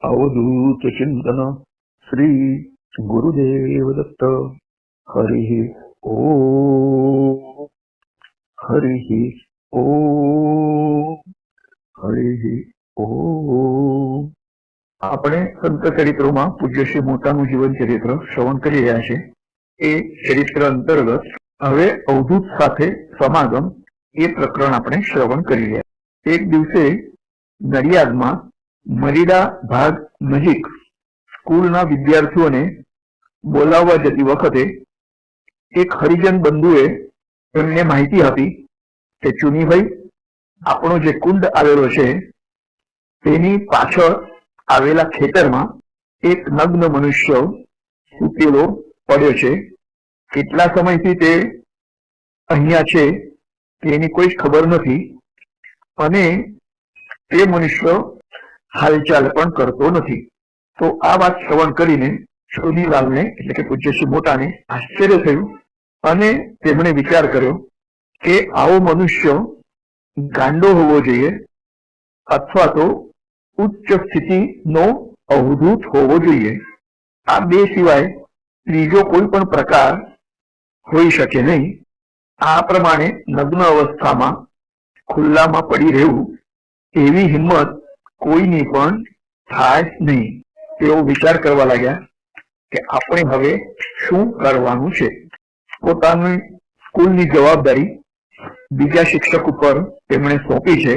अवधूत चिंतन श्री गुरुदेव दत्त। हरि ओम हरि ओम हरि ओम। આપણે સંત ચરિત્રોમાં પૂજ્ય શ્રી મોટાનું જીવન ચરિત્ર શ્રવણ કરી રહ્યા છે। એ ચરિત્ર અંતર્ગત હવે અવધૂત સાથે સમાગમ એ પ્રકરણ આપણે શ્રવણ કરી રહ્યા। એક દિવસે નડિયાદમાં મરીડા ભાગ નજીક સ્કૂલના વિદ્યાર્થીઓને બોલાવવા જતી વખતે એક હરિજન બંધુએ એમને માહિતી આપી કે ચુનીભાઈ, આપણો જે કુંડ આવેલો છે તેની પાછળ આવેલા ખેતરમાં એક નગ્ન મનુષ્ય સૂતેલો પડ્યો છે। કેટલા સમયથી તે અહીંયા છે તેની કોઈ ખબર નથી અને તે મનુષ્ય હાલચાલ પણ કરતો નથી। તો આ વાત શ્રવણ કરીને ચોનીલાલને એટલે કે પૂજ્ય શ્રી મોટાને આશ્ચર્ય થયું અને તેમણે વિચાર કર્યો કે આવો મનુષ્ય ગાંડો હોવો જોઈએ અથવા તો ઉચ્ચ સ્થિતિનો અવધૂત હોવો જોઈએ। આ બે સિવાય ત્રીજો કોઈ પણ પ્રકાર હોઈ શકે નહીં। આ પ્રમાણે નગ્ન અવસ્થામાં ખુલ્લામાં પડી રહેવું એવી હિંમત કોઈની પણ થાય નહીં। તેઓ વિચાર કરવા લાગ્યા કે આપણે હવે શું કરવાનું છે। પોતાની સ્કૂલની જવાબદારી બીજા શિક્ષક ઉપર તેમણે સોંપી છે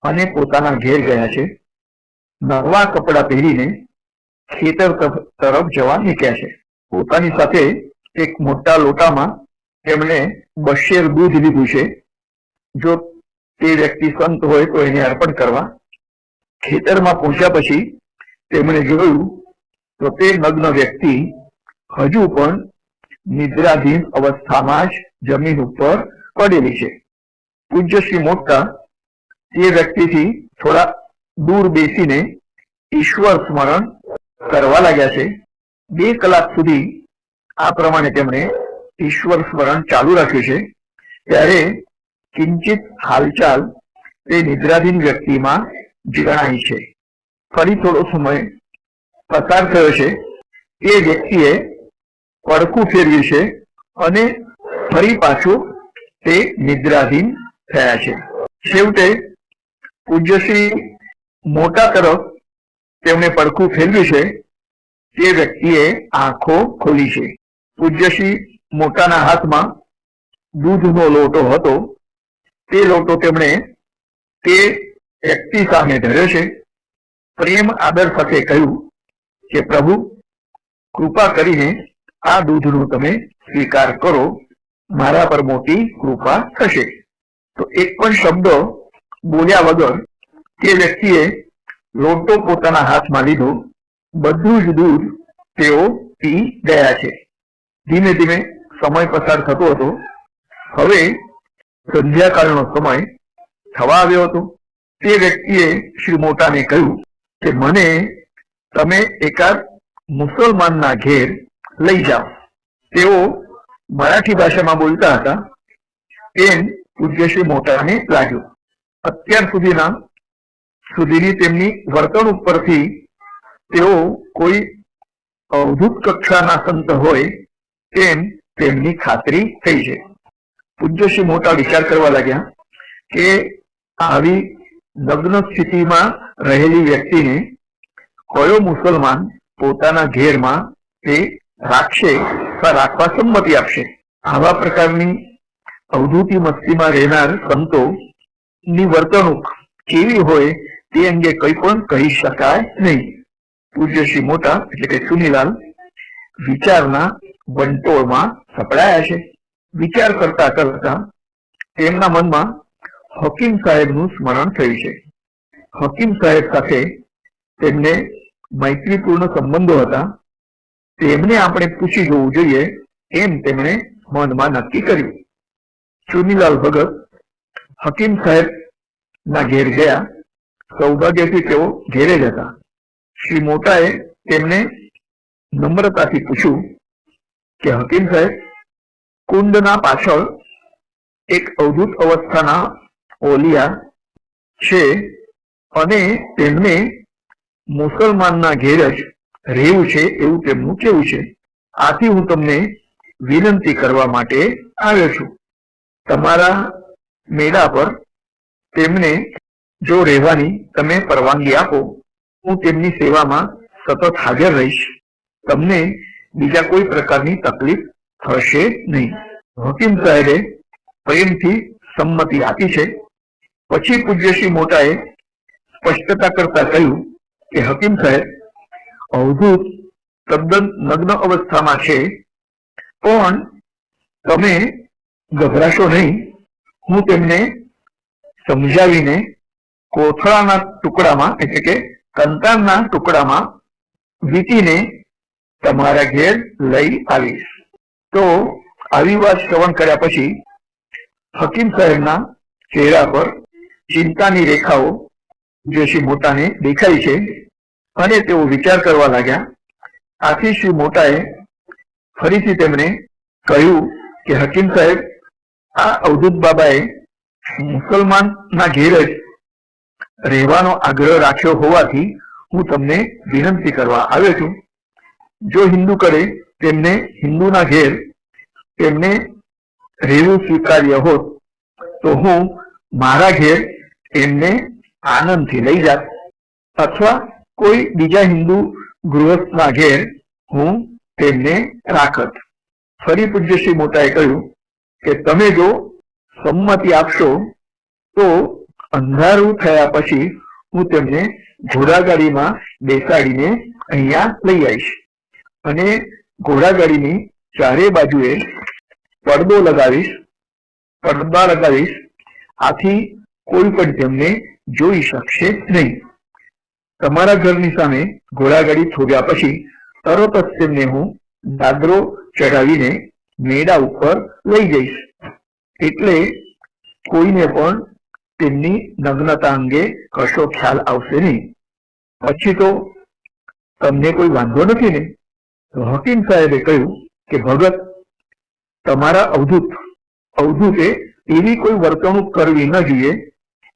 અને પોતાના ઘેર ગયા છે। નવા કપડાં પહેરીને ખેતર તરફ જવા નીકળ્યા છે। પોતાની સાથે એક મોટા લોટામાં તેમણે 2 શેર દૂધ લીધું છે। જો તે વ્યક્તિ સંત હોય તો એને અર્પણ કરવા। ખેતરમાં પહોંચ્યા પછી તેમણે જોયું તો તે નગ્ન વ્યક્તિ હજુ પણ નિદ્રાધીન અવસ્થામાં જ જમીન ઉપર પડેલી છે। પૂજ્ય શ્રી મોટા તે વ્યક્તિથી થોડા દૂર બેસીને ઈશ્વર સ્મરણ કરવા લાગ્યા છે। 2 કલાક સુધી આ પ્રમાણે તેમણે ઈશ્વર સ્મરણ ચાલુ રાખ્યું છે। ત્યારે કિંચિત હાલચાલ તે નિદ્રાધીન વ્યક્તિમાં જણાય છે। ફરી થોડો સમય પસાર થયો છે। એ વ્યક્તિએ પડખું ફેરવ્યું છે અને ફરી પાછું તે નિદ્રાધીન થયા છે। છેવટે પૂજ્યશ્રી મોટા તરફ તેમણે પડખું ફેરવ્યું છે। તે વ્યક્તિએ આંખો ખોલી છે। પૂજ્યશ્રી મોટાના હાથમાં દૂધનો લોટો હતો। તે લોટો તેમણે તે વ્યક્તિ સામે ધર્યો છે। પ્રેમ આદર સાથે કહ્યું કે પ્રભુ, કૃપા કરીને આ દૂધનો તમે સ્વીકાર કરો, મારા પર મોટી કૃપા થશે। તો એક પણ શબ્દ બોલ્યા વગર તે વ્યક્તિએ લોટો પોતાના હાથમાં લીધો। બધું જ દૂધ તેઓ પી ગયા છે। ધીમે ધીમે સમય પસાર થતો હતો। હવે સંધ્યાકાળનો સમય થવા આવ્યો હતો। તે વ્યક્તિએ શ્રી મોટાને કહ્યું કે મને તમે એકાદ મુસલમાનના ઘેર લઈ જાઓ। તેઓ મરાઠી ભાષામાં બોલતા હતા। તેમ પૂજ્ય શ્રી મોટાને લાગ્યું। અત્યાર સુધીની તેમની વર્તણૂક પરથી તેઓ કોઈ અવધૂત કક્ષાના સંત હોય તેમ તેમની ખાતરી થઈ છે। પૂજ્ય શ્રી મોટા વિચાર કરવા લાગ્યા કે આવી નગ્ન સ્થિતિમાં રહેલી વ્યક્તિને કયો મુસલમાન પોતાના ઘેરમાં તે રાખશે અથવા રાખવા સંમતિ આપશે। આવા પ્રકારની અવધૂતી મસ્તીમાં રહેનાર સંતોની વર્તણૂક કેવી હોય તે અંગે કંઈ પણ કહી શકાય નહીં। પૂજ્ય શ્રી મોટા એટલે કે ચુનીલાલ વિચારના વંટોળમાં સપડાયા છે। વિચાર કરતા કરતા તેમના મનમાં હકીમ સાહેબનું સ્મરણ થયું છે। હકીમ સાહેબ સાથે તેમને મૈત્રીપૂર્ણ સંબંધો હતા। તેમને આપણે પૂછી જોવું જોઈએ એમ તેમણે મનમાં નક્કી કર્યું। ચુનીલાલ ભગત હકીમ સાહેબ ના ઘેર ગયા। સૌભાગ્યથી તેઓ ઘેરે જ હતા। શ્રી મોટાએ તેમને નમ્રતાથી પૂછ્યું કે હકીમ સાહેબ, કુંડના પાછળ એક અવધૂત અવસ્થાના ઓલિયા છે અને તેમને મુસલમાનના ઘેર જ રહેવું છે એવું તેમનું કેવું છે. આથી હું તમને વિનંતી કરવા માટે આવ્યો છું. તમારા મેળા પર તેમને જો રહેવાની તમે પરવાનગી આપો, હું તેમની સેવામાં સતત હાજર રહીશ. તમને બીજા કોઈ પ્રકારની તકલીફ થશે નહીં. હકીમ સાહેબે પ્રેમથી સંમતિ આપી છે. પછી પૂજ્યશ્રી મોટાએ સ્પષ્ટતા કરતા કહ્યું કે હકીમ સાહેબ, અવધૂત તદ્દન નગ્ન અવસ્થામાં છે, પણ તમે ગભરાશો નહીં. હું તેમને સમજાવીને કોથળાના ટુકડામાં એટલે કે કંતાનના ટુકડામાં વીંટીને તમારા ઘેર લઈ આવીશ. તો આવી વાત શ્રવણ કર્યા પછી હકીમ સાહેબના ચહેરા પર ચિંતાની રેખાઓ પૂજ્યશ્રી મોટાને દેખાઈ છે અને તેઓ વિચાર કરવા લાગ્યા. આથી શ્રી મોટાએ ફરીથી તેમને કહ્યું કે હકીમ સાહેબ, આ અવધૂત બાબાએ મુસલમાનના ઘેર જ રહેવાનો આગ્રહ રાખ્યો હોવાથી હું તમને વિનંતી કરવા આવ્યો છું. જો હિન્દુ કરે તેમને હિન્દુના ઘેર તેમને રહેવું સ્વીકાર્ય હોત તો હું મારા ઘેર એમને આનંદથી લઈ જાત, અથવા કોઈ બીજા હિન્દુ ગૃહસ્થના ઘેર હું તેમને રાખત. ફરી પૂજ્યશ્રી મોટાએ કહ્યું કે તમે જો સંમતિ આપશો તો અંધારું થયા પછી હું તેમને ઘોડાગાડીમાં બેસાડીને અહીંયા લઈ આવીશ અને ઘોડાગાડીની ચારે બાજુએ પડદા લગાવીશ. આથી કોઈ પણ તેમને જોઈ શકશે નહીં. તમારા ઘરની સામે ઘોડાગાડી થોડ્યા પછી તરત જ તેમને હું દાદરો ચડાવીને મેળા ઉપર લઈ જઈશ, એટલે કોઈને પણ તેમની નગ્નતા અંગે કશો ખ્યાલ આવશે નહીં. પછી તો તમને કોઈ વાંધો નથી ને? તો હકીમ સાહેબે કહ્યું કે ભગત, તમારા અવધૂતે એવી કોઈ વર્તણૂક કરવી ન જોઈએ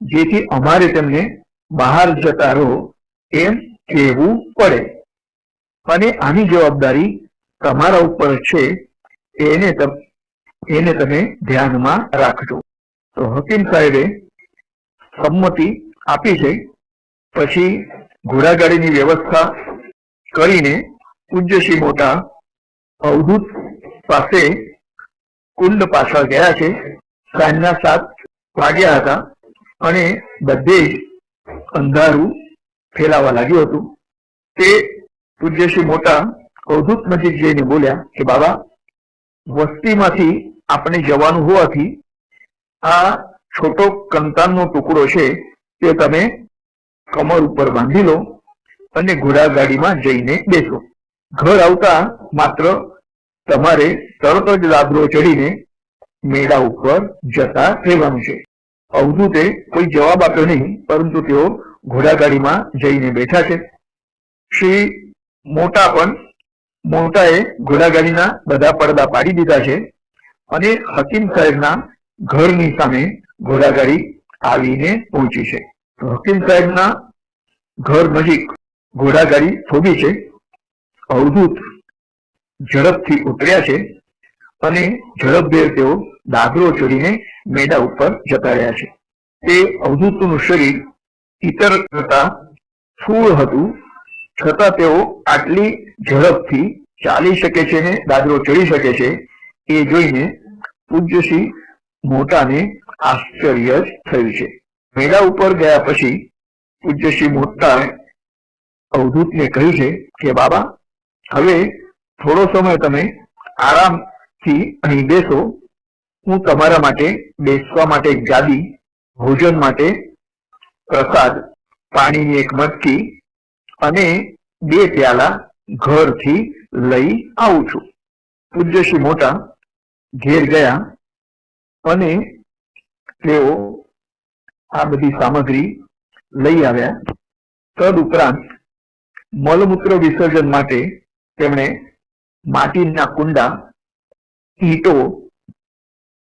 જેથી અમારે તેમને બહાર જતા રહો એમ કહેવું પડે, અને આની જવાબદારી તમારા ઉપર છે, એને તમે ધ્યાનમાં રાખજો. તો હકીમ સાહેબે સંમતિ આપી છે. પછી ઘોડાગાડીની વ્યવસ્થા કરીને પૂજ્યશ્રી મોટા અવધૂત પાસે કુંડ પાછળ ગયા છે. સાંજના 7 વાગ્યા હતા અને બધે જ અંધારું ફેલાવા લાગ્યું હતું. તે પૂજ્યશ્રી મોટા અવધૂત નજીક જઈને બોલ્યા કે બાબા, વસ્તીમાંથી આપણે જવાનું હોવાથી આ છોટો કંતાનનો ટુકડો છે તે તમે કમર ઉપર બાંધી લો અને ઘોડાગાડીમાં જઈને બેસો. ઘર આવતા માત્ર તમારે તરત જ દાદરો ચડીને મેળા ઉપર જતા રહેવાનું છે. અવધૂતે કોઈ જવાબ આપ્યો નહીં, પરંતુ તેઓ ઘોડાગાડીમાં જઈને બેઠા છે. શ્રી મોટાએ ઘોડાગાડીના બધા પડદા પાડી દીધા છે અને હકીમ સાહેબના ઘરની સામે ઘોડાગાડી આવીને પહોંચી છે. હકીમ સાહેબના ઘર નજીક ઘોડાગાડી થોભી છે. અવધૂત ઝડપથી ઉતર્યા છે અને ઝડપભેર તેઓ દાદરો ચડીને મેડા ઉપર જતા રહ્યા છે. તે અવધૂતનું શરીર ઇતર કરતા સ્થૂળ હતું, છતાં તેઓ આટલી ઝડપથી ચાલી શકે છે ને દાદરો ચડી શકે છે એ જોઈને પૂજ્યશ્રી મોટાને આશ્ચર્ય જ થયું છે. મેળા ઉપર ગયા પછી પૂજ્યશ્રી મોટાએ અવધૂતને કહ્યું છે કે બાબા, હવે થોડો સમય તમે આરામથી અહીં બેસો. હું તમારા માટે બેસવા માટે એક ગાદી, ભોજન માટે પ્રસાદ, પાણીની એક મટકી અને 2 પ્યાલા ઘરથી લઈ આવું છું. પૂજ્યશ્રી મોટા ઘેર ગયા અને તેઓ આ બધી સામગ્રી લઈ આવ્યા. તદ ઉપરાંત મળમૂત્ર વિસર્જન માટે તેમણે માટીના કુંડા, ઈંટો,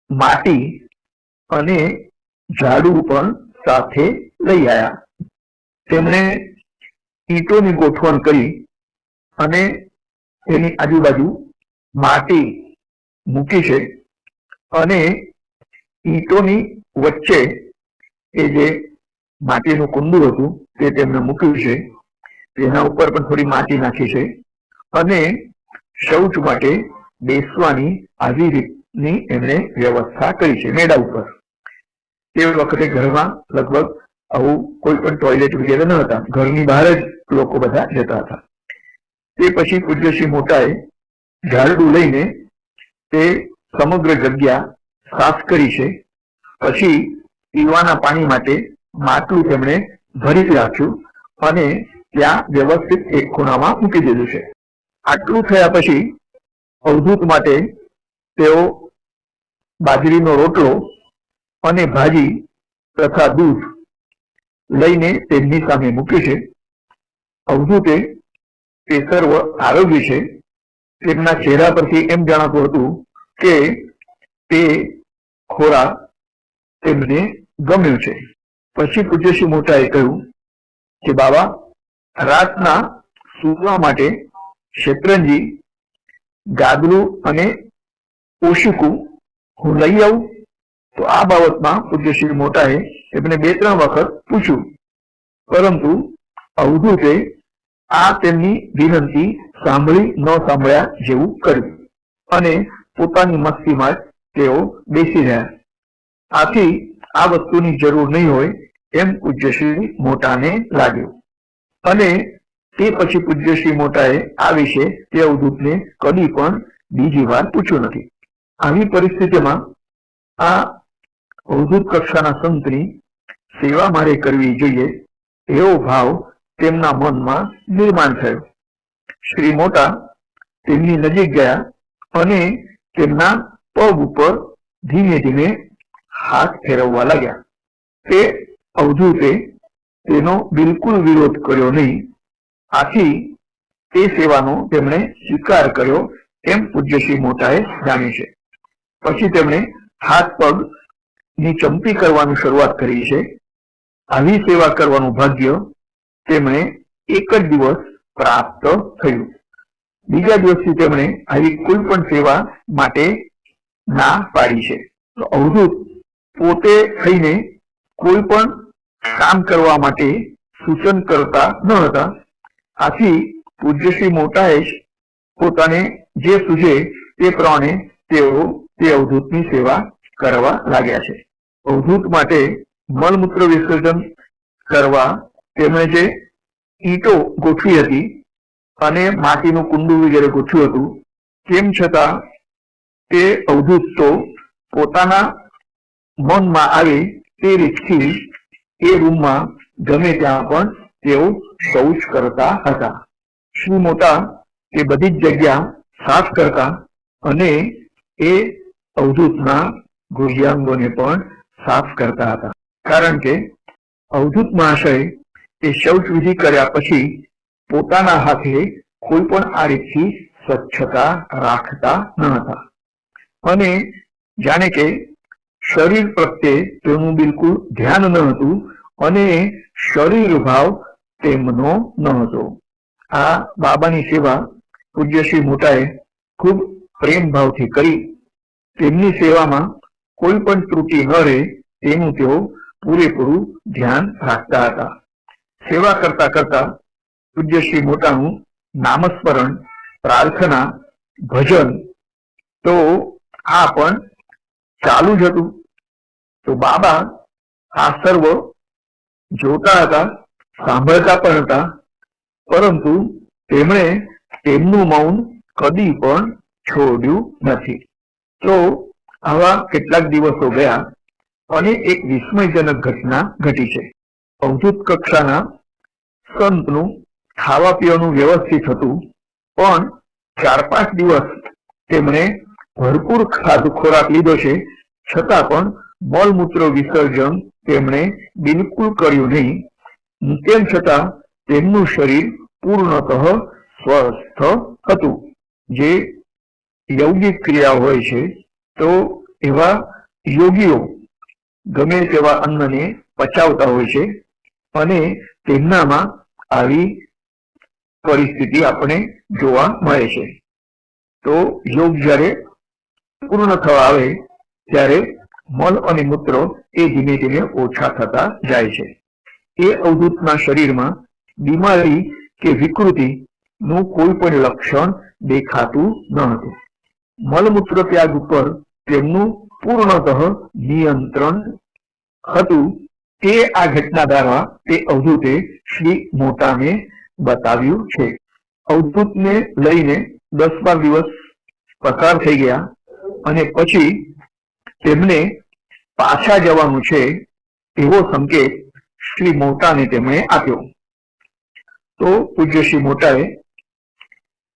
માટી અને ઝાડુ પણ સાથે લઈ આવ્યા. તેમણે ઈંટોની ગોઠવણ કરી અને એની આજુબાજુ માટી મૂકી છે અને ઈંટોની વચ્ચે એ જે માટીનું કુંડું હતું તે તેમણે મૂક્યું છે. તેના ઉપર પણ થોડી માટી નાખી છે અને શૌચ માટે બેસવાની આવી રીતની એમણે વ્યવસ્થા કરી છે મેડા ઉપર. તે વખતે ઘરમાં લગભગ આવું કોઈ પણ ટોયલેટ વગેરે ન હતા, ઘરની બહાર જ લોકો બધા જતા હતા. તે પછી પૂજ્ય શ્રી મોટાએ ઝાડુ લઈને તે સમગ્ર જગ્યા સાફ કરી છે. પછી પીવાના પાણી માટે માટલું તેમણે ભરી રાખ્યું અને ત્યાં વ્યવસ્થિત એક ખૂણામાં મૂકી દીધું છે. આટલું થયા પછી અવધૂત માટે તેઓ બાજરીનો રોટલો અને ભાજી તથા દૂધ લઈને તેમની સામે મૂક્યું છે. અવધૂતે તે સર્વ આરોગ્ય છે. તેમના ચહેરા પરથી એમ જણાતું હતું કે તે ખોરાક તેમને ગમ્યું છે. પછી પૂજ્ય શ્રી મોટાએ કહ્યું કે બાબા, રાતના સૂવા માટે શેતરંજી, ગાદલું અને ઓશિકું હું લઈ આવું? તો આ બાબતમાં પૂજ્ય શ્રી મોટાએ એમને 2-3 વખત પૂછ્યું, પરંતુ અવધૂતે આ તેમની વિનંતી સાંભળી ન સાંભળ્યા જેવું કર્યું અને પોતાની મસ્તીમાં જ તેઓ બેસી રહ્યા. આથી આ વસ્તુની જરૂર નહીં હોય એમ પૂજ્ય શ્રી મોટાને લાગ્યું અને તે પછી પૂજ્ય શ્રી મોટાએ આ વિશે તે અવધૂતને કદી પણ બીજી વાર પૂછ્યું નથી. આવી પરિસ્થિતિમાં આ અવધૂત કક્ષાના સંતની સેવા મારે કરવી જોઈએ એવો ભાવ તેમના મનમાં નિર્માણ થયો. શ્રી મોટા તેમની નજીક ગયા અને તેમના પગ ઉપર ધીમે ધીમે હાથ ફેરવવા લાગ્યા. તે અવધૂતે તેનો બિલકુલ વિરોધ કર્યો નહીં. આથી તે સેવાનો તેમણે સ્વીકાર કર્યો એમ પૂજ્ય શ્રી મોટાએ જાણ્યું છે. પછી તેમણે હાથ પગ ની ચંપી કરવાનું શરૂઆત કરી છે. આવી સેવા કરવાનું ભાગ્ય તેમણે એક જ દિવસ પ્રાપ્ત થયું. બીજા દિવસથી તેમણે આવી કોઈ પણ સેવા માટે ના પાડી છે. તો અવધૂત પોતે થઈને કોઈ પણ કામ કરવા માટે સૂચન કરતા ન હતા. આથી પૂજ્ય શ્રી મોટાએ જ પોતાને જે સૂઝે તે પ્રમાણે તેઓ તે અવધૂતની સેવા કરવા લાગ્યા છે. અવધૂત માટે મળમૂત્ર વિસર્જન કરવા તેમણે જે ઈંટો ગોઠવી હતી અને માટીનું કુંડું વગેરે ગોઠવ્યું હતું, તેમ છતાં તે અવધૂત તો પોતાના મનમાં આવે તે રીતથી એ રૂમમાં ગમે ત્યાં પણ તેઓ શૌચ કરતા હતા. શ્રી મોટા તે બધી જ જગ્યા સાફ કરતા અને એ અવધૂતના ગુહ્યાંગોને પણ સાફ કરતા હતા. કારણ કે અવધૂત મહાશય એ શૌચ વિધિ કર્યા પછી પોતાના હાથે કોઈ પણ આ રીતથી સ્વચ્છતા રાખતા ન હતા અને જાણે કે શરીર પ્રત્યે તેનું બિલકુલ ધ્યાન ન હતું અને શરીર ભાવ તેમનો ન હતો. આ બાબાની સેવા પૂજ્ય શ્રી મોટાએ ખૂબ પ્રેમ ભાવથી કરી. તેમની સેવામાં કોઈ પણ ત્રુટિ ન રહે તેનું તેઓ પૂરેપૂરું ધ્યાન રાખતા હતા. સેવા કરતા કરતા પૂજ્ય શ્રી મોટાનું નામસ્મરણ, પ્રાર્થના, ભજન તો આ પણ ચાલુ જ હતું. તો બાબા આ સર્વ જોતા હતા, સાંભળતા પણ હતા, પરંતુ તેમણે તેમનું મૌન કદી પણ છોડ્યું નથી. તો આવા કેટલાક દિવસો ગયા અને એક વિસ્મયજનક ઘટના ઘટી છે. અવધૂત કક્ષાના સંતનું ખાવા પીવાનું વ્યવસ્થિત હતું, પણ 4-5 દિવસ તેમણે ભરપૂર ખોરાક લીધો છે, છતાં પણ મળમૂત્ર વિસર્જન તેમણે બિલકુલ કર્યું નહીં. તેમ છતાં તેમનું શરીર પૂર્ણતઃ સ્વસ્થ હતું. જે યૌગિક ક્રિયા હોય છે તો એવા યોગીઓ ગમે તેવા અન્નને પચાવતા હોય છે અને તેમનામાં આવી પરિસ્થિતિ આપણને જોવા મળે છે. તો યોગ જ્યારે પૂર્ણ થવા આવે ત્યારે મલ અને મૂત્ર એ ધીમે ધીમે ઓછા થતા જાય છે. એ અવધૂતના શરીરમાં બીમારી કે વિકૃતિ નું કોઈ પણ લક્ષણ દેખાતું ન હતું. મલમૂત્ર ત્યાગ ઉપર તેમનું પૂર્ણતઃ નિયંત્રણ હતું. તે આ ઘટના દ્વારા તે અવધૂતે શ્રી મોટાને બતાવ્યું છે. અવધૂતને લઈને 10-12 દિવસ પસાર થઈ ગયા અને પછી તેમને પાછા જવાનું છે એવો સંકેત શ્રી મોટાને તેમણે આપ્યો. તો પૂજ્ય શ્રી મોટાએ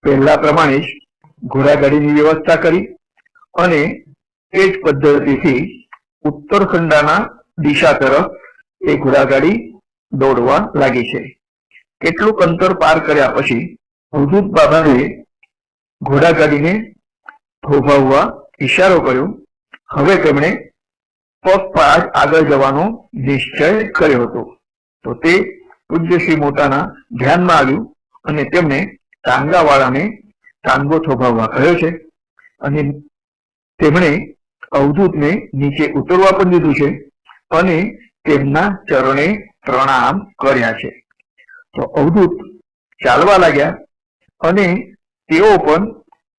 પહેલા પ્રમાણે જ ઘોડાગાડીની વ્યવસ્થા કરી અને એ જ પદ્ધતિથી ઉત્તરખંડાના દિશા તરફ એ ઘોડાગાડી દોડવા લાગી છે. કેટલુંક અંતર પાર કર્યા પછી અવધૂત બાબાએ ઘોડાગાડીને થોભાવવા ઈશારો કર્યો. હવે તેમણે પગપાળા જ આગળ જવાનો નિશ્ચય કર્યો હતો. તો તે પૂજ્ય શ્રી મોટાના ધ્યાનમાં આવ્યું અને તેમણે ટાંગાવાળાને ટાંગો થોભાવવા કહ્યો છે અને તેમણે અવધૂતને નીચે ઉતરવા પણ દીધું છે અને તેમના ચરણે પ્રણામ કર્યા છે. તો અવધૂત ચાલવા લાગ્યા અને તેઓ પણ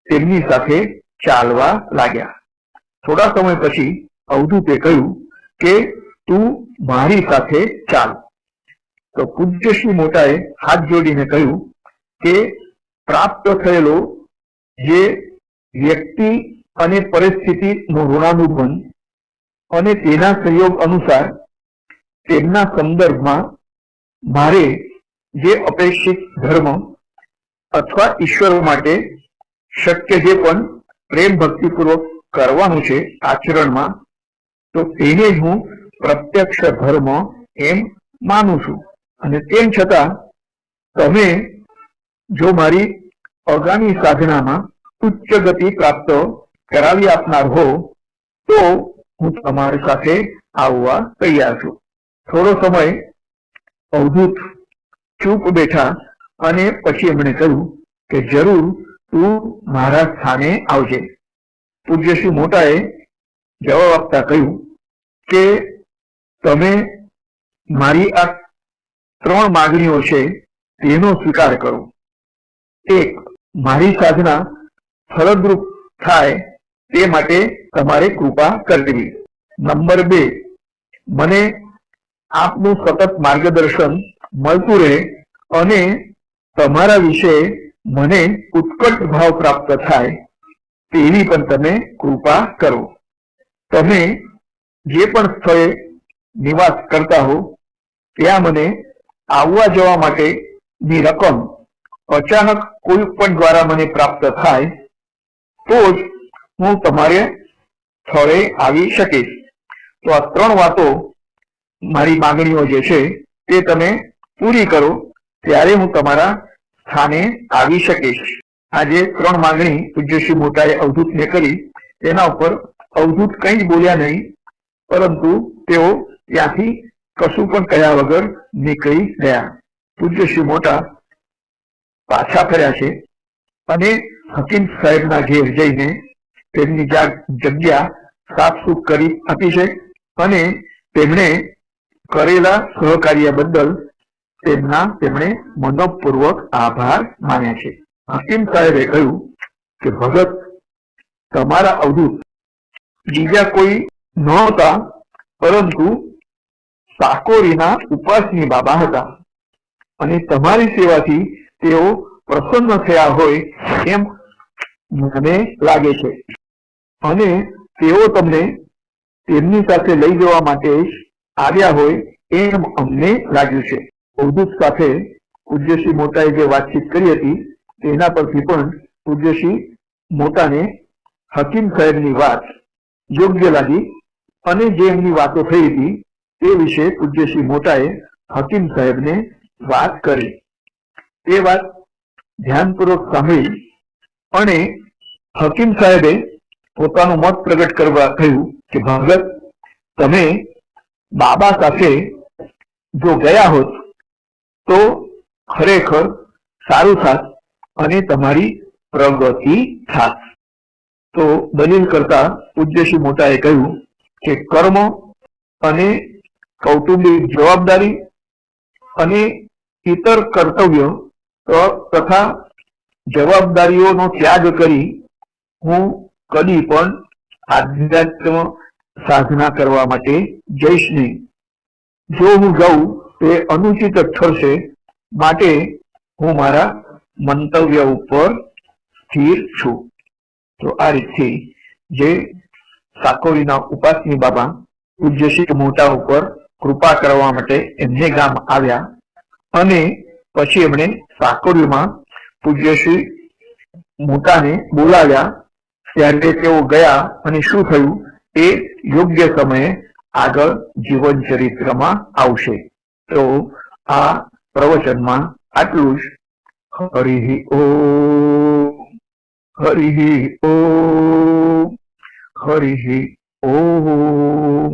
તેમની સાથે ચાલવા લાગ્યા. થોડા સમય પછી અવધૂતે કહ્યું કે તું મારી સાથે ચાલ. તો પૂજ્ય શ્રી મોટાએ હાથ જોડીને કહ્યું કે પ્રાપ્ત થયેલો જે વ્યક્તિ અને પરિસ્થિતિનું ઋણાનુબંધ અને તેના સંયોગ અનુસાર તેમના સંદર્ભમાં મારે જે અપેક્ષિત ધર્મ અથવા ઈશ્વર માટે શક્ય જે પણ પ્રેમ ભક્તિપૂર્વક કરવાનું છે આચરણમાં, તો તેને જ હું પ્રત્યક્ષ ધર્મ એમ માનું છું. અને તેમ છતાં તમે જો મારી આગામી સાધનામાં ઉચ્ચ ગતિ પ્રાપ્ત કરાવી આપનાર હો તો હું તમારી સાથે આવવા તૈયાર છું. થોડો સમય અવધૂત ચૂપ બેઠા અને પછી એમણે કહ્યું કે જરૂર તું મારા સ્થાને આવજે. પૂજ્ય શ્રી મોટાએ જવાબ આપતા કહ્યું કે તમે મારી આ 3 માગણીઓ છે તેનો સ્વીકાર કરો. 1, મારી સાધના ફળદ્રુપ થાય તે માટે તમારે કૃપા કરવી. નંબર 2, મને આપનું સતત માર્ગદર્શન મળતું રહે અને તમારા વિશે મને ઉત્કટ ભાવ પ્રાપ્ત થાય તેવી પણ તમે કૃપા કરો. તમે જે પણ સ્થળે નિવાસ કરતા હો ત્યાં મને આવવા જવા માટેની રકમ અચાનક કોઈ પણ દ્વારા મને પ્રાપ્ત થાય તો જ હું તમારે સ્થળે આવી શકીશ. તો આ 3 વાતો મારી માંગણીઓ જે છે તે તમે પૂરી કરો ત્યારે હું તમારા સ્થાને આવી શકીશ. આ જે 3 માંગણી પૂજ્ય શ્રી મોટાએ અવધૂતને કરી તેના ઉપર અવધૂત કંઈ જ બોલ્યા નહીં, પરંતુ તેઓ ત્યાંથી કશું પણ કહ્યા વગર નીકળી ગયા. પૂજ્ય શ્રી મોટા પાછા ફર્યા છે અને હકીમ સાહેબના ઘેર જઈને તેમની જગ્યા સાફસૂફ કરી આપી છે અને તેમણે કરેલા સહકાર્ય બદલ તેમણે મનોપૂર્વક આભાર માન્યા છે. હકીમ સાહેબે કહ્યું કે ભગત, તમારા અવધૂત બીજા કોઈ નહોતા પરંતુ સાકોરીના ઉપાસની બાબા હતા અને તમારી સેવાથી તેઓ પ્રસન્ન થયા હોય એમ મને લાગે છે અને તેઓ તમને તેમની સાથે લઈ જવા માટે જ આવ્યા હોય એમ અમને લાગ્યું છે. અવધૂત સાથે પૂજ્યશ્રી મોટાએ જે વાતચીત કરી હતી તેના પરથી પણ પૂજ્યશ્રી મોટાને હકીમ સાહેબની વાત યોગ્ય લાગી અને જે એમની વાતો થઈ હતી તે વિશે પૂજ્યશ્રી મોટાએ હકીમ સાહેબને વાત કરી. તે વાત ધ્યાનપૂર્વક સાંભળી અને હકીમ સાહેબે પોતાનું મત પ્રગટ કરવા કહ્યું કે ભગત, તમે બાબા સાથે જો ગયા હોત તો ખરેખર સારું થાત અને તમારી પ્રગતિ થાત. તો દલીલ કરતા પૂજ્ય શ્રી મોટાએ કહ્યું કે કર્મ અને કૌટુંબિક જવાબદારી અને ઇતર કર્તવ્ય તથા જવાબદારીઓનો ત્યાગ કરી હું કદી પણ આધ્યાત્મ સાધના કરવા માટે જઈશ નહીં. જો હું જાઉં તે અનુચિત ઠરશે, માટે હું મારા મંતવ્ય ઉપર સ્થિર છું. તો આ રીતથી જે સાકોરીના ઉપાસની બાબા પૂજ્ય શ્રી મોટા ઉપર કૃપા કરવા માટે એમને ગામ આવ્યા અને પછી એમણે સાકોરીમાં પૂજ્ય શ્રી મોટાને બોલાવ્યા. ત્યારે તેઓ ગયા અને શું થયું એ યોગ્ય સમયે આગળ જીવન ચરિત્રમાં આવશે. તો આ પ્રવચનમાં આટલું જ. હરિ ઓમ, હરિ ઓમ, હરિ ઓમ.